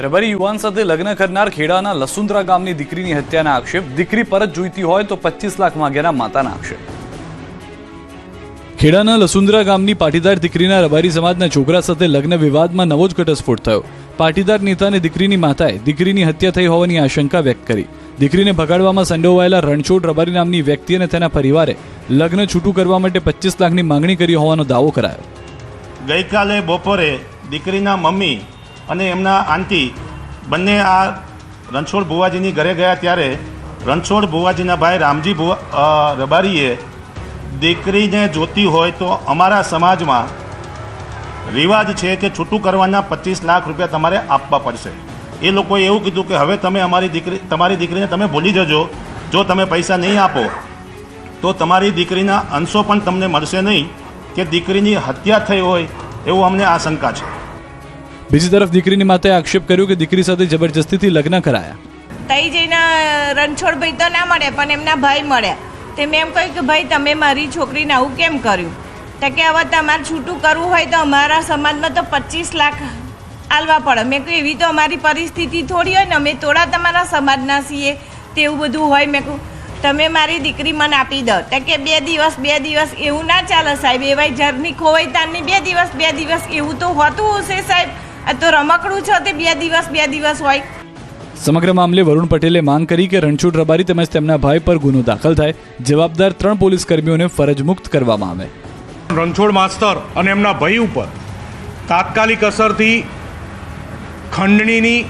રબારી યુવાન સાથે લગ્ન કરનાર ખેડાના લસુંદરા ગામની દીકરીની હત્યાના આક્ષેપ. દીકરી પરત જોઈતી હોય તો 25 લાખ માંગ્યાના માતાના આક્ષેપ. ખેડાના લસુંદરા ગામની પાટીદાર દીકરીના રબારી સમાજના છોકરા સાથે લગ્ન વિવાદમાં નવો જ ઘટસ્ફોટ થયો. પાટીદાર નેતા અને દીકરીની માતાએ દીકરીની હત્યા થઈ હોવાની આશંકા વ્યક્ત કરી. દીકરીને ભગાડવામાં સંડોવાયેલા રણછોડ રબારી નામની વ્યક્તિ અને તેના પરિવારે લગ્ન છૂટું કરવા માટે 25 લાખની માંગણી કરી હોવાનો દાવો કરાયો. ગઈકાલે બપોરે દીકરીના મમ્મી અને એમના આંટી બંને આ રણછોડ ભુવાજીની ઘરે ગયા ત્યારે રણછોડ ભુવાજીના ભાઈ રામજી રબારીએ દીકરીને જોતી હોય તો અમારા સમાજમાં રિવાજ છે કે છૂટું કરવાના 25 લાખ રૂપિયા તમારે આપવા પડશે. એ લોકોએ એવું કીધું કે હવે તમે તમારી દીકરીને તમે ભૂલી જજો. જો તમે પૈસા નહીં આપો તો તમારી દીકરીના અંશો પણ તમને મળશે નહીં, કે દીકરીની હત્યા થઈ હોય એવું અમને આશંકા છે. બીજી તરફ દીકરીની માતાએ આક્ષેપ કર્યો કે દીકરી સાથે જબરજસ્તીથી લગ્ન કરાયા. તઈ જઈને રણછોડભાઈ તો ના મળે પણ એમના ભાઈ મળ્યા. તે મેં એમ કહ્યું કે ભાઈ તમે મારી છોકરીને આવું કેમ કર્યું? તો કે હવે તમારે છૂટું કરવું હોય તો અમારા સમાજમાં તો 25 લાખ આલવા પડે. મેં કહ્યું એવી તો અમારી પરિસ્થિતિ થોડી હોય ને, અમે થોડા તમારા સમાજના છીએ તેવું બધું હોય. મેં કહ્યું તમે મારી દીકરી મને આપી દો. તો કે 2 દિવસ એવું ના ચાલે સાહેબ. એવાય જરની ખોવાય તારની 2 દિવસ એવું તો હોતું હશે સાહેબ. આ તો રમકડું છે તે 2 દિવસ હોય. સમગ્ર મામલે વરુણ પટેલે માંગ કરી કે રણછોડ રબારી તેમજ તેમના ભાઈ પર ગુનો દાખલ થાય. જવાબદાર 3 પોલીસ કર્મીઓને ફરજ મુક્ત કરવામાં આવે. રણછોડ માસ્તર અને એમના ભાઈ ઉપર તાત્કાલિક અસરથી ખંડણીની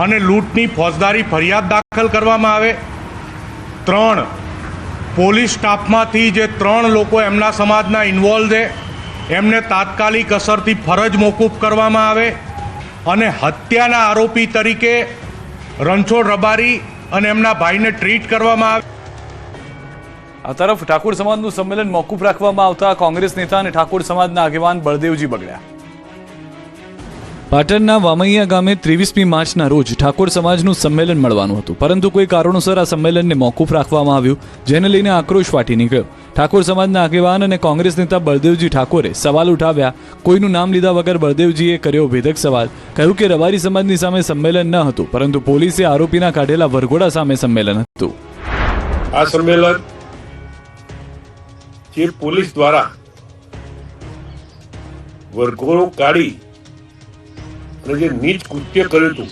અને લૂંટની ફોજદારી ફરિયાદ દાખલ કરવામાં આવે. 3 પોલીસ સ્ટાફમાંથી જે 3 લોકો એમના સમાજના ઇન્વોલ્વ છે એમને તાત્કાલિક અસરથી ફરજ મોકૂફ કરવામાં આવે અને હત્યાના આરોપી તરીકે રણછોડ રબારી અને એમના ભાઈને ટ્રીટ કરવામાં આવે. આ તરફ ઠાકોર સમાજનું સંમેલન મોકૂફ રાખવામાં આવતા કોંગ્રેસ નેતા અને ઠાકોર સમાજના આગેવાન બળદેવજી બગડ્યા. પાટણના વામૈયા ગામે 23મી માર્ચના રોજ ઠાકોર સમાજનું સંમેલન મળવાનું હતું, પરંતુ કોઈ કારણોસર આ સંમેલનને મોકૂફ રાખવામાં આવ્યું, જેને લઈને આક્રોશ ફાટી નીકળ્યો. ઠાકોર સમાજના આગેવાન અને કોંગ્રેસ નેતા બળદેવજી ઠાકોરે સવાલ ઉઠાવ્યા. કોઈનું નામ લીધા વગર બળદેવજીએ કર્યો ભેદક સવાલ. કહ્યું કે રબારી સમાજની સામે સંમેલન ન હતું, પરંતુ પોલીસે આરોપીના કાઢેલા વરઘોડા સામે સંમેલન હતું. આ સંમેલન જે પોલીસ દ્વારા વરઘોડો કાઢી અને જે નીચ કૃત્ય કર્યું હતું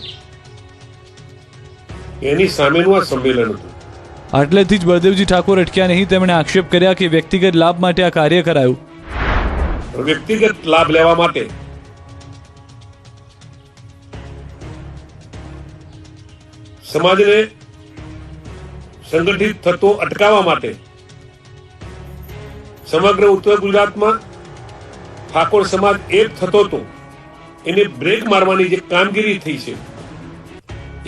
એની સામેનું આ સંમેલન હતું. આટલેથી જ બળદેવજી ઠાકોર અટક્યા નહીં. તેમણે આક્ષેપ કર્યા કે વ્યક્તિગત લાભ માટે આ કાર્ય કરાયું. વ્યક્તિગત લાભ લેવા માટે સમાજને સંગઠિત થતો અટકાવવા માટે સમગ્ર ઉત્તર ગુજરાતમાં ઠાકોર સમાજ એક થતો હતો એને બ્રેક મારવાની જે કામગીરી થઈ છે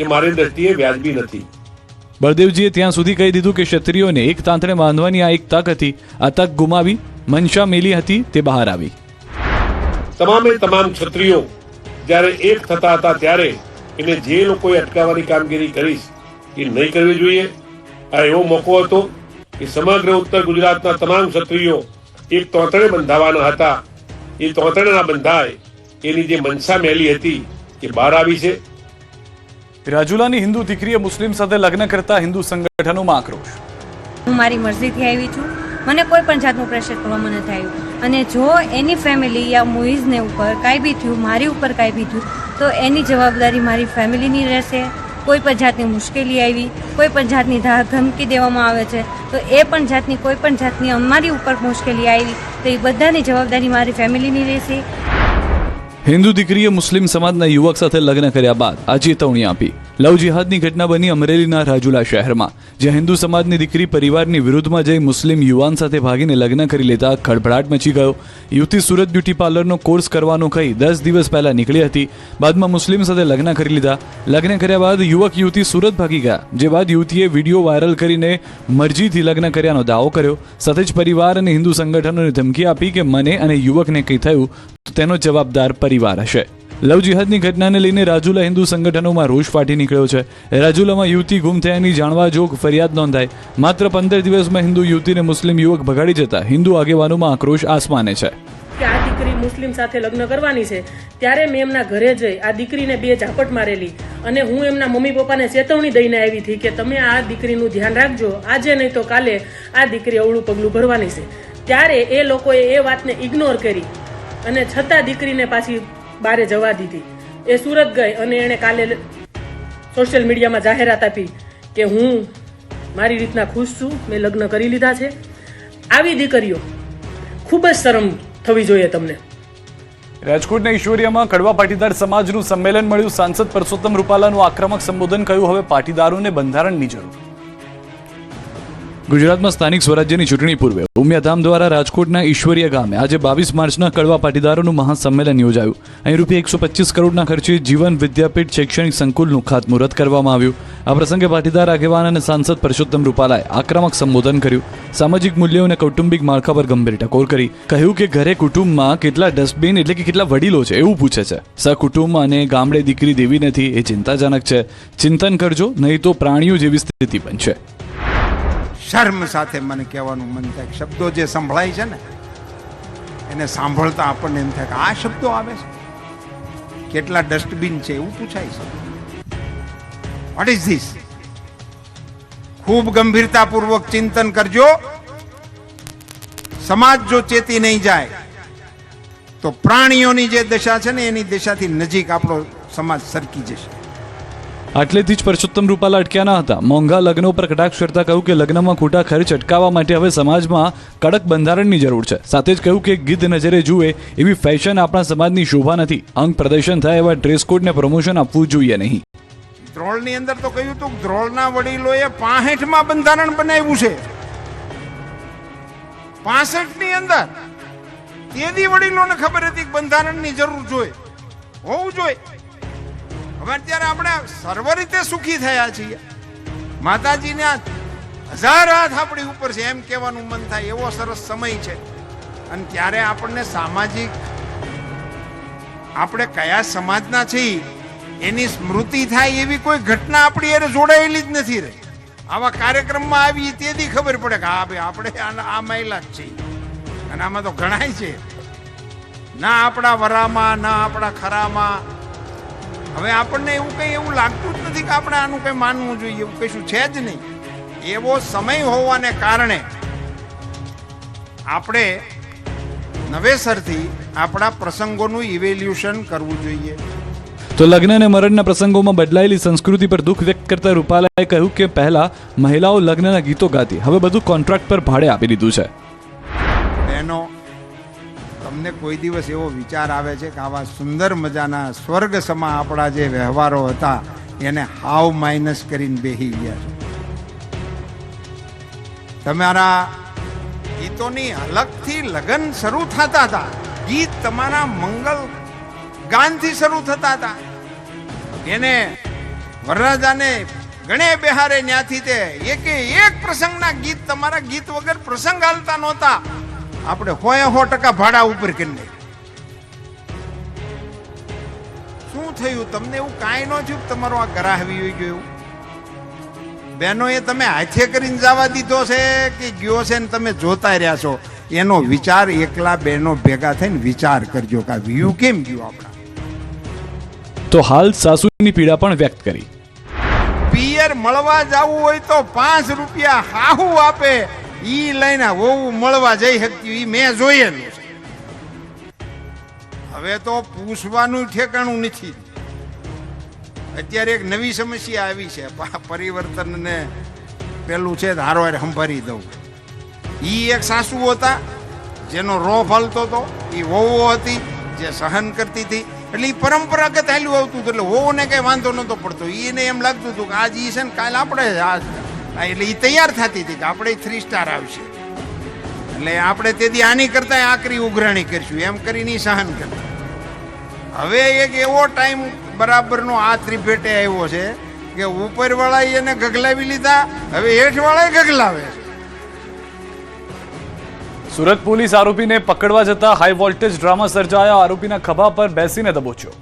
એ મારી દ્રષ્ટિએ વ્યાજબી નથી. બળદેવજીએ ત્યાં સુધી કહી દીધું કે ક્ષત્રિયોને એક તાંતણે બાંધવાની આ એક તક હતી. આ તક ગુમાવી મનસા મેલી હતી તે બહાર આવી. તમામ ક્ષત્રિયો જ્યારે એક થતા હતા ત્યારે એને જે લોકોએ અટકાવવાની કામગીરી કરી એ નહીં કરવી જોઈએ. આ એવો મોકો હતો કે સમગ્ર ઉત્તર ગુજરાતના તમામ ક્ષત્રિયો એક તોતણે બંધાવાના હતા. એ તોતણેના બંધાય એની જે મનસા મેલી હતી એ બહાર આવી છે. રાજુલાની હિન્દુ દીકરીએ મુસ્લિમ સાથે લગ્ન કરતા હિન્દુ સંગઠનોમાં આક્રોશ. હું મારી મરજીથી આવી છું, મને કોઈ પણ જાતનું પ્રેશર કરવામાં નથી આવ્યું. અને જો એની ફેમિલી યા મુઈઝને ઉપર કાંઈ બી થયું, મારી ઉપર કાંઈ બી થયું તો એની જવાબદારી મારી ફેમિલીની રહેશે. કોઈ પણ જાતની મુશ્કેલી આવી, કોઈ પણ જાતની ધમકી દેવામાં આવે છે તો એ પણ જાતની કોઈ પણ જાતની અમારી ઉપર મુશ્કેલી આવી તો એ બધાની જવાબદારી મારી ફેમિલીની રહેશે. હિન્દુ દીકરીએ મુસ્લિમ સમાજના યુવક સાથે લગ્ન કર્યા બાદ આ ચેતવણી આપી. લવ જિહાદની ઘટના બની અમરેલીના રાજુલા શહેરમાં, જ્યાં હિન્દુ સમાજની દીકરી પરિવારની વિરુદ્ધમાં જઈ મુસ્લિમ યુવાન સાથે ભાગીને લગ્ન કરી લેતા ખળભળાટ મચી ગયો. યુવતી સુરત બ્યુટી પાર્લરનો કોર્સ કરવાનો કહી 10 દિવસ પહેલા નીકળી હતી. બાદમાં મુસ્લિમ સાથે લગ્ન કરી લીધા. લગ્ન કર્યા બાદ યુવક યુવતી સુરત ભાગી ગયા, જે બાદ યુવતીએ વિડીયો વાયરલ કરીને મરજીથી લગ્ન કર્યાનો દાવો કર્યો. સાથે જ પરિવાર અને હિન્દુ સંગઠનોને ધમકી આપી કે મને અને યુવકને કંઈ થયું તો તેનો જવાબદાર પરિવાર હશે. લવ જિહાદની ઘટનાને લઈને રાજુલા હિન્દુ સંગઠનોમાં રોષ ફાટી નીકળ્યો છે. રાજુલામાં યુવતી ગુમ થયાની જાણવા જોગ ફરિયાદ નોંધાઈ. માત્ર 15 દિવસમાં હિન્દુ યુવતીને મુસ્લિમ યુવક ભગાડી જતા હિન્દુ આગેવાનોમાં આક્રોશ આસમાને છે. કે આ દીકરી મુસ્લિમ સાથે લગ્ન કરવાની છે, ત્યારે મેં એમના ઘરે જઈ આ દીકરીને 2 ઝાપટ મારેલી અને હું એમના મમ્મી પપ્પાને ચેતવણી દઈને આવી હતી કે તમે આ દીકરીનું ધ્યાન રાખજો, આજે નહીં તો કાલે આ દીકરી અવળું પગલું ભરવાની છે. ત્યારે એ લોકોએ એ વાતને ઇગ્નોર કરી અને છતાં દીકરીને પાછી બહાર જવા દીધી. એ સુરત ગઈ અને એણે કાલે સોશિયલ મીડિયામાં જાહેરાત આપી કે હું મારી રીતના ખુશ છું, મેં લગ્ન કરી લીધા છે. આવી દીકરીઓ ખૂબ જ શરમ થવી જોઈએ તમને. રાજકોટના ઈશ્વરીયામાં કડવા પાટીદાર સમાજનું સંમેલન મળ્યું. સાંસદ પરસોત્તમ રૂપાલાનું આક્રમક સંબોધન, કહ્યું હવે પાટીદારોને બંધારણની જરૂર. ગુજરાતમાં સ્થાનિક સ્વરાજ્યની ચૂંટણી પૂર્વે ઉમિયાધામ દ્વારા રાજકોટના ઈશ્વરીય ગામે આજે 22 માર્ચના કડવા પાટીદારોનું મહાસંમેલન યોજાયું. અહીં ₹125 કરોડના ખર્ચે જીવન વિદ્યાપીઠ શૈક્ષણિક સંકુલનું ખાતમુહૂર્ત કરવામાં આવ્યું. આ પ્રસંગે પાટીદાર આગેવાન અને સાંસદ પરસોત્તમ રૂપાલાએ આક્રમક સંબોધન કર્યું. સામાજિક મૂલ્યો અને કૌટુંબિક માળખા પર ગંભીર ટકોર કરી. કહ્યું કે ઘરે કુટુંબમાં કેટલા ડસ્ટબિન એટલે કે કેટલા વડીલો છે એવું પૂછે છે. સકુટુંબ અને ગામડે દીકરી દેવી નથી, એ ચિંતાજનક છે. ચિંતન કરજો, નહીં તો પ્રાણીઓ જેવી સ્થિતિ બનશે. શર્મ સાથે મને કહેવાનું મન થાય, શબ્દો જે સંભળાય છે ને એને સાંભળતા આપણને એમ થાય કે આ શબ્દો આવે છે, કેટલા ડસ્ટબિન છે એવું પૂછાય છે. What is this? ખૂબ ગંભીરતાપૂર્વક ચિંતન કરજો. સમાજ જો ચેતી નહીં જાય તો પ્રાણીઓની જે દશા છે ને એની દશાથી નજીક આપણો સમાજ સરકી જશે. આટલેથી જ પરસોત્તમ રૂપાલા અટક્યા ન હતા. મોંઘા લગ્નો પર કટાક્ષ કરતા કહ્યું કે લગ્નમાં ખોટા ખર્ચ અટકાવવા માટે હવે સમાજમાં કડક બંધારણની જરૂર છે. સાથે જ કહ્યું કે ગીધ નજરે જુએ એવી ફેશન આપણા સમાજની શોભા નથી. અંગ પ્રદર્શન થાય એવા ડ્રેસ કોડને પ્રમોશન આપવું જોઈએ નહીં. ધ્રોળની અંદર તો કહ્યું હતું કે ધ્રોળના વડીલોએ 65માં બંધારણ બનાવ્યું છે. 65 ની અંદર તેથી વડીલોને ખબર હતી કે બંધારણની જરૂર જોઈએ, હોવું જોઈએ. હવે અત્યારે આપણે સર્વ રીતે સુખી થયા છીએ. માતાજીના 1000 હાથ આપણી ઉપર છે એમ કહેવાનું મન થાય એવો સરસ સમય છે. અને ત્યારે આપણને સામાજિક આપણે કયા સમાજના છીએ એની સ્મૃતિ થાય એવી કોઈ ઘટના આપણી હારે જોડાયેલી જ નથી રહી. આવા કાર્યક્રમમાં આવી તેથી ખબર પડે કે હા ભાઈ આપણે આ મહિલા જ છીએ. અને આમાં તો ઘણાય છે, ના આપણા વરામાં ના આપણા ખરામાં. હવે આપણને એવું કંઈ એવું લાગતું જ નથી કે આપણે આનું કંઈ માનવું જોઈએ, એવું કશું છે જ નહીં. એવો સમય હોવાને કારણે આપણે નવેસરથી આપણા પ્રસંગોનું ઇવેલ્યુશન કરવું જોઈએ. તો લગ્ન અને મરણના પ્રસંગોમાં બદલાયેલી સંસ્કૃતિ પર દુઃખ વ્યક્ત કરતા રૂપાલાએ કહ્યું કે પહેલા મહિલાઓ લગ્નના ગીતો ગાતી, હવે બધું કોન્ટ્રાક્ટ પર ભાડે આપી દીધું છે. બહેનો, તમને કોઈ દિવસ એવો વિચાર આવે છે કે આવા સુંદર મજાના સ્વર્ગ સમા આપણા જે વ્યવહારો હતા એને હાવ માઇનસ કરીને બેસી ગયા છે? તમારા ગીતોની અલગથી લગ્ન શરૂ થતા હતા, ગીત તમારા મંગલ ગાનથી શરૂ થતા હતા. એને વરરાજાને ગણે બિહારે ન્યાથી તે એક પ્રસંગના ગીત તમારા ગીત વગર પ્રસંગ હાલતા નહોતા. આપણે 100% ભાડા ઉપર કરી દઈએ. શું થયું તમને? એવું કાંઈ ન થયું તમારો આ ગરાહવી હોઈ ગયો? બહેનો, એ તમે હાથે કરીને જવા દીધો છે કે ગયો છે ને તમે જોતા રહ્યા છો? એનો વિચાર એકલા બહેનો ભેગા થઈને વિચાર કરજો કે આ વ્યૂ કેમ ગયું આપણા. તો હાલ સાસુની પીડા પણ વ્યક્ત કરી. પિયર મળવા જવું હોય તો 5 રૂપિયા હાહુ આપે, ઈ લઈને વહુ મળવા જઈ શકતી, ઈ મેં જોયેલું છે. હવે તો પૂછવાનું ઠેકાણું નથી. અત્યારે એક નવી સમસ્યા આવી છે, પરિવર્તનને પેલું છે ધારો સંભાળી દઉં. ઈ એક સાસુ હતા જેનો રોફ હાલતો હતો, ઈ વહુ હતી જે સહન કરતી હતી. એટલે એ પરંપરાગત હાલ્યું આવતું હતું. એટલે વહુને કઈ વાંધો નતો પડતો. એને એમ લાગતું હતું કે આજ ઈ છે ને કાલે આપણે એટલે એ તૈયાર થતી હતી કે આપણે 3 સ્ટાર આવશે, એટલે આપણે તેથી આની કરતા આકરી ઉઘરાણી કરશું એમ કરીને સહન કરતા. હવે એક એવો ટાઈમ બરાબરનો આ ત્રિભેટે આવ્યો છે કે ઉપરવાળાએ એને ગગલાવી લીધા, હવે હેઠવાળાએ ગગલાવે છે. સુરત પોલીસ આરોપીને પકડવા જતા હાઈ વોલ્ટેજ ડ્રામા સર્જાયા. આરોપીના ખભા પર બેસીને દબોચ્યો.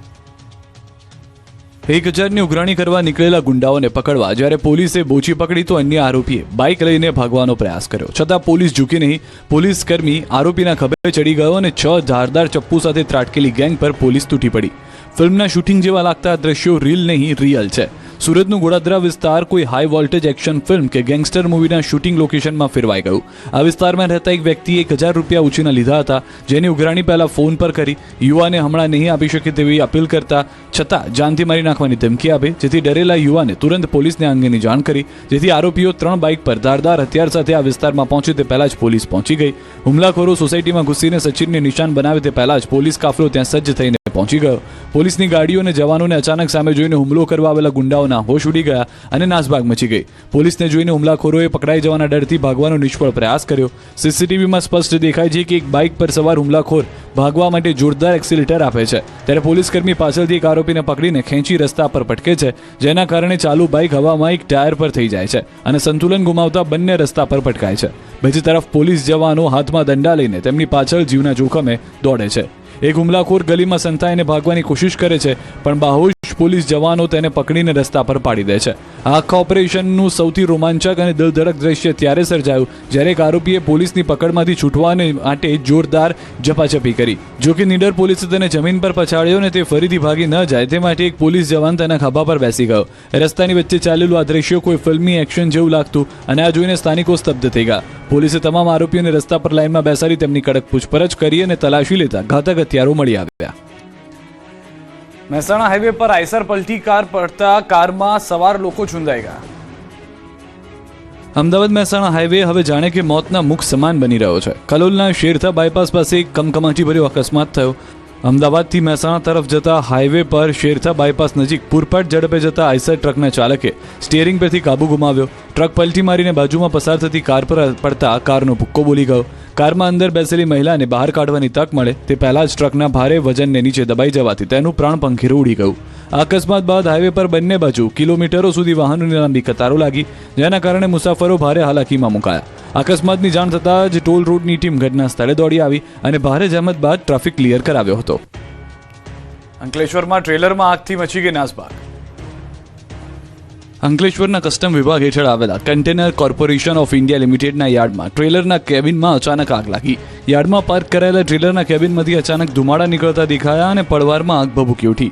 1000ની ઉઘરાણી કરવા નીકળેલા ગુંડાઓને પકડવા જ્યારે પોલીસે બોચી પકડી તો અન્ય આરોપીએ બાઇક લઈને ભાગવાનો પ્રયાસ કર્યો, છતાં પોલીસ ઝૂકી નહીં. પોલીસ કર્મી આરોપીના ખભે ચડી ગયો અને 6 ધારદાર ચપ્પુ સાથે ત્રાટકેલી ગેંગ પર પોલીસ તૂટી પડી. ફિલ્મના શૂટિંગ જેવા લાગતા આ દ્રશ્યો રીલ નહીં રિયલ છે. સુરતનું ગોળાદરા વિસ્તાર કોઈ હાઈ વોલ્ટેજ એક્શન ફિલ્મ કે ગેંગસ્ટર મૂવીના શૂટિંગ લોકેશનમાં ફેરવાઈ ગયું. આ વિસ્તારમાં રહેતા એક વ્યક્તિએ 1000 રૂપિયા ઉછીના લીધા હતા, જેની ઉઘરાણી પહેલા ફોન પર કરી યુવાને હમણાં નહીં આપી શકે તેવી અપીલ કરતા છતાં જાનથી મારી નાખવાની ધમકી આપી, જેથી ડરેલા યુવાને તુરંત પોલીસને આ અંગેની જાણ કરી, જેથી આરોપીઓ 3 બાઇક પર ધારદાર હથિયાર સાથે આ વિસ્તારમાં પહોંચે તે પહેલા જ પોલીસ પહોંચી ગઈ. હુમલાખોરો સોસાયટીમાં ઘૂસીને સચિનને નિશાન બનાવે તે પહેલા જ પોલીસ કાફલો ત્યાં સજ્જ થઈને પહોંચી ગયો. પોલીસની ગાડીઓ અને જવાનોને અચાનક સામે જોઈને હુમલો કરવા આવેલા ગુંડાઓના હોશ ઉડી ગયા અને નાસભાગ મચી ગઈ. પોલીસને જોઈને હુમલાખોરોએ પકડાઈ જવાના ડરથી ભાગવાનો નિષ્ફળ પ્રયાસ કર્યો. સીસીટીવીમાં સ્પષ્ટ દેખાય છે કે એક બાઇક પર સવાર હુમલાખોર ભાગવા માટે જોરદાર એક્સિલેટર આપે છે, ત્યારે પોલીસકર્મી પાછળથી એક આરોપીને પકડીને ખેંચી રસ્તા પર પટકે છે, જેના કારણે ચાલુ બાઇક હવામાં એક ટાયર પર થઈ જાય છે અને સંતુલન ગુમાવતા બંને રસ્તા પર પટકાય છે. બીજી તરફ પોલીસ જવાનો હાથમાં દંડા લઈને તેમની પાછળ જીવના જોખમે દોડે છે. એક હુમલાખોર ગલીમાં સંતાઈને ભાગવાની કોશિશ કરે છે, પણ બાહોશ પોલીસ જવાનો તેને પકડીને રસ્તા પર પાડી દે છે. આ આખા ઓપરેશનનું સૌથી રોમાંચક અને દિલધડક દ્રશ્ય ત્યારે સર્જાયું જ્યારે એક આરોપીએ પોલીસની પકડમાંથી છૂટવાને માટે જોરદાર ઝપાઝપી કરી. જો કે નીડર પોલીસે તેને જમીન પર પછાડ્યો અને તે ફરીથી ભાગી ન જાય તે માટે એક પોલીસ જવાન તેના ખભા પર બેસી ગયો. રસ્તાની વચ્ચે ચાલેલું આ દ્રશ્ય કોઈ ફિલ્મી એક્શન જેવું લાગતું અને આ જોઈને સ્થાનિકો સ્તબ્ધ થઈ ગયા. પોલીસે તમામ આરોપીઓને રસ્તા પર લાઇનમાં બેસાડી તેમની કડક પૂછપરછ કરી અને તલાશી લેતા ઘાતક હથિયારો મળી આવ્યા. મહેસાણા હાઈવે પર આઈસર પલટી કાર પડતા કારમાં સવાર લોકો ઝૂંધાઈ ગયા. અમદાવાદ મહેસાણા હાઈવે હવે જાણે કે મોતના મુખ સમાન બની રહ્યો છે. કલોલના શેરથા બાયપાસ પાસે એક કમકમાટીભર્યો અકસ્માત થયો. અમદાવાદથી મહેસાણા તરફ જતા હાઈવે પર શેરથા બાયપાસ નજીક પૂરપાટ ઝડપે જતા આઈસર ટ્રકના ચાલકે સ્ટીયરિંગ પરથી કાબુ ગુમાવ્યો. ટ્રક પલટી મારીને બાજુમાં પસાર થતી કાર પર પડતા કારનો ભુક્કો બોલી ગયો. કારમાં અંદર બેસેલી મહિલાને બહાર કાઢવાની તક મળે તે પહેલા જ ટ્રકના ભારે વજનને નીચે દબાઈ જવાથી તેનું પ્રાણ પંખીરું ઉડી ગયું. આ અકસ્માત બાદ હાઈવે પર બંને બાજુ કિલોમીટરો સુધી વાહનોની લાંબી કતારો લાગી, જેના કારણે મુસાફરો ભારે હાલાકીમાં મુકાયા. અકસ્માતની જાણ થતાં જ ટોલ રોડની ટીમ ઘટના સ્થળે દોડી આવી અને ભારે જહેમત બાદ ટ્રાફિક ક્લિયર કરાવ્યો હતો. અંકલેશ્વરમાં ટ્રેલરમાં આગથી મચી ગઈ નાસભાગ. અંકલેશ્વરના કસ્ટમ વિભાગ હેઠળ આવેલા કન્ટેનર કોર્પોરેશન ઓફ ઇન્ડિયા લિમિટેડના યાર્ડમાં ટ્રેલરના કેબિનમાં અચાનક આગ લાગી. યાર્ડમાં પાર્ક કરાયેલા ટ્રેલરના કેબિનમાંથી અચાનક ધુમાડા નીકળતા દેખાયા અને પળવારમાં આગ ભભૂકી ઉઠી.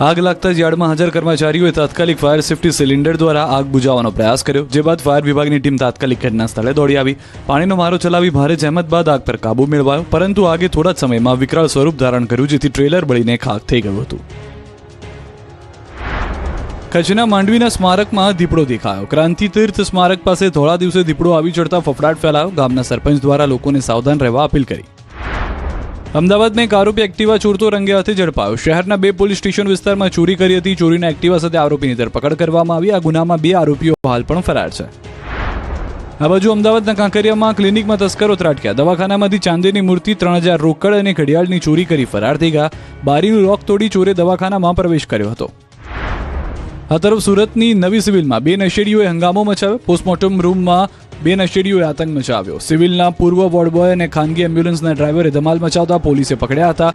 આગ લાગતા જ યાર્ડમાં હાજર કર્મચારીઓએ તાત્કાલિક ફાયર સેફ્ટી સિલિન્ડર દ્વારા આગ બુઝાવવાનો પ્રયાસ કર્યો, જે બાદ ફાયર વિભાગની ટીમ તાત્કાલિક ઘટના સ્થળે દોડી આવી. પાણીનો મારો ચલાવી ભારે જહેમત બાદ આગ પર કાબુ મેળવાયો, પરંતુ આગે થોડા જ સમયમાં વિકરાળ સ્વરૂપ ધારણ કર્યું, જેથી ટ્રેલર બળીને ખાખ થઈ ગયું હતું. કચ્છના માંડવીના સ્મારકમાં દીપડો દેખાયો. ક્રાંતિ તીર્થ સ્મારક પાસે થોડા દિવસે દીપડો આવી ચડતા ફફડાટ ફેલાયો. ગામના સરપંચ દ્વારા લોકોને સાવધાન રહેવા અપીલ કરી. અમદાવાદમાં એક આરોપી એક્ટિવા ચોરતો રંગે હાથે ઝડપાયો. શહેરના 2 પોલીસ સ્ટેશન વિસ્તારમાં ચોરી કરી હતી. ચોરીના એક્ટિવા સાથે આરોપીની ધરપકડ કરવામાં આવી. આ ગુનામાં 2 આરોપીઓ હાલ પણ ફરાર છે. આ બાજુ અમદાવાદના કાંકરિયામાં ક્લિનિકમાં તસ્કરો ત્રાટક્યા. દવાખાનામાંથી ચાંદીની મૂર્તિ, 3000 રોકડ અને ઘડિયાળની ચોરી કરી ફરાર થઈ ગયા. બારીનું લોક તોડી ચોરે દવાખાનામાં પ્રવેશ કર્યો હતો. આ તરફ સુરતની નવી સિવિલમાં 2 નશેડીઓએ હંગામો મચાવ્યો. પોસ્ટમોર્ટમ રૂમમાં 2 નશેડીઓએ આતંક મચાવ્યો. સિવિલના પૂર્વ વોર્ડ બોય અને ખાનગી એમ્બ્યુલન્સના ડ્રાઈવરે ધમાલ મચાવતા પોલીસે પકડ્યા હતા.